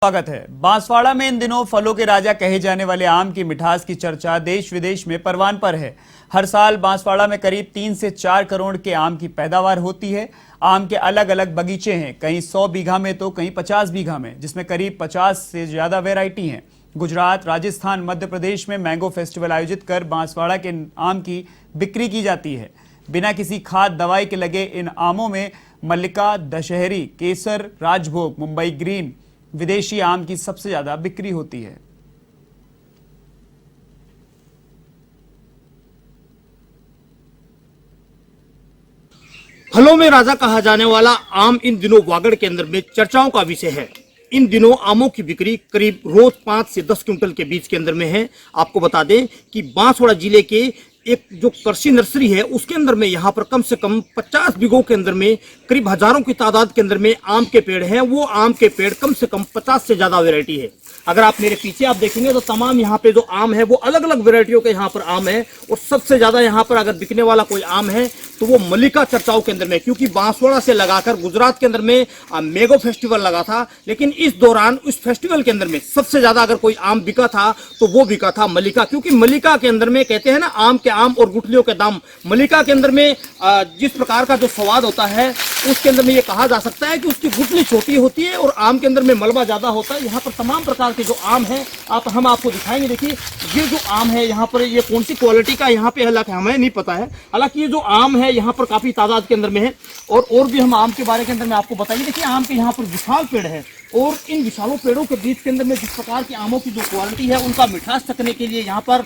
स्वागत है। बांसवाड़ा में इन दिनों फलों के राजा कहे जाने वाले आम की मिठास की चर्चा देश विदेश में परवान पर है। हर साल बांसवाड़ा में करीब 3 से 4 करोड़ के आम की पैदावार होती है। आम के अलग अलग बगीचे हैं, कहीं 100 बीघा में तो कहीं 50 बीघा में, जिसमें करीब 50 से ज्यादा वैरायटी हैं। गुजरात, राजस्थान, मध्य प्रदेश में मैंगो फेस्टिवल आयोजित कर बांसवाड़ा के आम की बिक्री की जाती है। बिना किसी खाद दवाई के लगे इन आमों में मल्लिका, दशहरी, केसर, राजभोग, मुंबई ग्रीन विदेशी आम की सबसे ज्यादा बिक्री होती है। फलों में राजा कहा जाने वाला आम इन दिनों वागड़ के अंदर में चर्चाओं का विषय है। इन दिनों आमों की बिक्री करीब रोज 5 से 10 क्विंटल के बीच के अंदर में है। आपको बता दें कि बांसवाड़ा जिले के एक जो कृषि नर्सरी है उसके अंदर में यहाँ पर कम से कम 50 बीघों के अंदर में करीब हजारों की तादाद के अंदर में आम के पेड़ हैं। वो आम के पेड़ कम से कम 50 से ज्यादा वैरायटी है। अगर आप मेरे पीछे आप देखेंगे तो तमाम यहाँ पे जो आम है वो अलग अलग वैरायटियों के यहाँ पर आम है। और सबसे ज्यादा यहाँ पर अगर बिकने वाला कोई आम है तो वो मल्लिका चर्चाओं के अंदर में, क्योंकि बांसवाड़ा से लगाकर गुजरात के अंदर में मैंगो फेस्टिवल लगा था, लेकिन इस दौरान उस फेस्टिवल के अंदर में सबसे ज्यादा अगर कोई आम बिका था तो वो बिका था मल्लिका। क्योंकि मल्लिका के अंदर में कहते हैं ना, आम के आम और गुठलियों के दाम। मल्लिका के अंदर में जिस प्रकार का जो स्वाद होता है उसके अंदर में ये कहा जा सकता है कि उसकी गुठली छोटी होती है और आम के अंदर में मलबा ज्यादा होता है। यहाँ पर तमाम प्रकार के जो आम है हम आपको दिखाएंगे। देखिए ये जो आम है यहाँ पर, ये कौन सी क्वालिटी का यहाँ पे हालांकि हमें नहीं पता है। हालांकि ये जो आम है यहाँ पर काफी तादाद के अंदर में है और भी हम आम के बारे के अंदर में आपको बताएंगे। देखिए आम के यहाँ पर विशाल पेड़ है और इन विशालों पेड़ों के बीच के अंदर में जिस प्रकार की आमों की जो क्वालिटी है उनका मिठास चखने के लिए यहाँ पर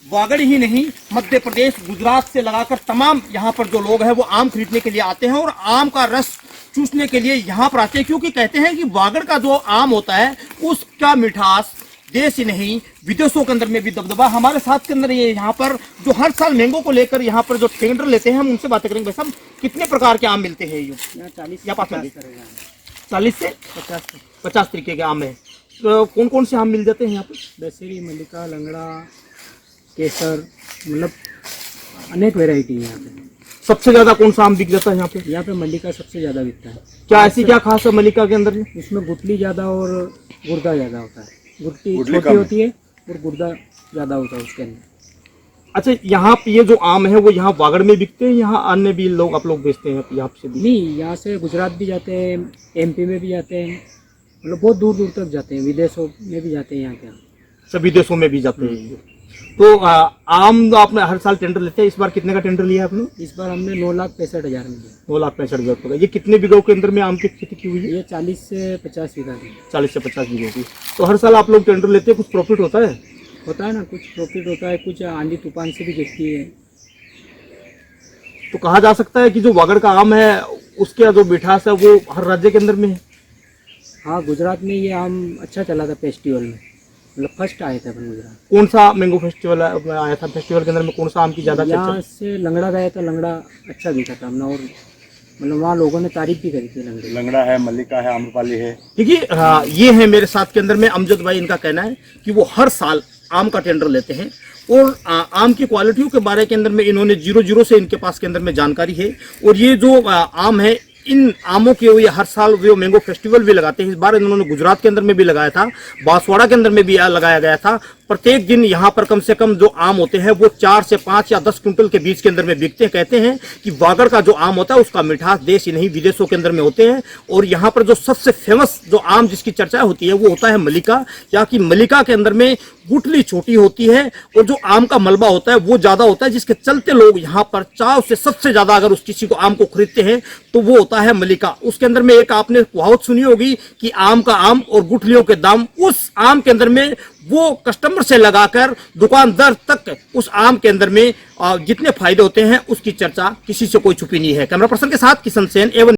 वागड़ ही नहीं, मध्य प्रदेश, गुजरात से लगाकर तमाम यहाँ पर जो लोग हैं वो आम खरीदने के लिए आते हैं और आम का रस चूसने के लिए यहाँ पर आते हैं। क्योंकि कहते हैं कि वागड़ का जो आम होता है उसका मिठास देश ही नहीं विदेशों के अंदर में भी दबदबा। हमारे साथ के अंदर ये यहाँ पर जो हर साल मैंगो को लेकर यहाँ पर जो टेंडर लेते हैं हम उनसे बातें करेंगे। भाई साहब, कितने प्रकार के आम मिलते हैं? ये 40 से 50 तरीके के आम है। तो कौन कौन से आम मिल जाते हैं यहाँ पर? दशहरी, मल्लिका, लंगड़ा, केसर, मतलब अनेक वैरायटी है यहाँ पे। सबसे ज्यादा कौन सा आम बिक जाता है यहाँ पे? यहाँ पे मल्लिका सबसे ज्यादा बिकता है। क्या ऐसी क्या खास है मल्लिका के अंदर में? इसमें गुठली ज्यादा और गुर्दा ज्यादा होता है। गुठली छोटी होती है और गुर्दा ज्यादा होता है उसके अंदर। अच्छा, यहाँ पे ये जो आम है वो यहाँ वागड़ में बिकते हैं, यहाँ अन्य भी लोग आप लोग बेचते हैं यहाँ से भी? नहीं, यहाँ से गुजरात भी जाते हैं, MP में भी जाते हैं, मतलब बहुत दूर दूर तक जाते हैं, विदेशों में भी जाते हैं यहाँ के। सभी देशों में भी जाते हैं। तो आम आपने हर साल टेंडर लेते हैं, इस बार कितने का टेंडर लिया आपने? इस बार हमने 9,65,000 में लिया। 9,65,000 का। ये कितने बीघों के अंदर में आम की खेती की हुई है? ये 40 से 50 बीघा की। 40 से 50 बीघों की। तो हर साल आप लोग टेंडर लेते हैं, कुछ प्रॉफिट होता है? होता है ना, कुछ प्रॉफिट होता है, कुछ आंधी तूफान से भी गिरती है। तो कहा जा सकता है कि जो वागड़ का आम है उसके जो मिठास है वो हर राज्य के अंदर में है? हाँ, गुजरात में ये आम अच्छा चला था फेस्टिवल में, मतलब फर्स्ट आए थे अपन गुजरात। कौन सा मैंगो फेस्टिवल आया था? फेस्टिवल के अंदर में कौन सा आम की ज्यादा यहाँ चर्चा? से लंगड़ा गया था, लंगड़ा अच्छा दिखा था हमने और मतलब वहाँ लोगों ने तारीफ भी करी थी। लंगड़ा है, मल्लिका है, आम्रपाली है। देखिए ये है मेरे साथ के अंदर में अमजद भाई। इनका कहना है कि वो हर साल आम का टेंडर लेते हैं और आम की क्वालिटियों के बारे के अंदर में इन्होंने 0-0 से इनके पास के अंदर में जानकारी है। और ये जो आम है, इन आमों के ये हर साल वो मैंगो फेस्टिवल भी लगाते हैं। इस बार इन्होंने गुजरात के अंदर में भी लगाया था, बांसवाड़ा के अंदर में भी लगाया गया था। प्रत्येक दिन यहाँ पर कम से कम जो आम होते हैं वो 4 से 5 या 10 क्विंटल के बीच के अंदर में बिकते हैं। कहते हैं कि वागड़ का जो आम होता है उसका मिठास देश ही नहीं विदेशों के अंदर में होते हैं। और यहाँ पर जो सबसे फेमस जो आम जिसकी चर्चा होती है वो होता है मल्लिका। यहाँ की मल्लिका के अंदर में गुठली छोटी होती है और जो आम का मलबा होता है वो ज्यादा होता है, जिसके चलते लोग यहाँ पर चाव से सबसे ज्यादा अगर उस किसी को आम को खरीदते हैं तो वो होता है मल्लिका। उसके अंदर में एक आपने कहावत सुनी होगी कि आम का आम और गुठलियों के दाम। उस आम के अंदर में वो कस्टमर से लगाकर दुकानदार तक उस आम के अंदर में जितने फायदे होते हैं उसकी चर्चा किसी से कोई छुपी नहीं है। कैमरा पर्सन के साथ किशन सेन एवं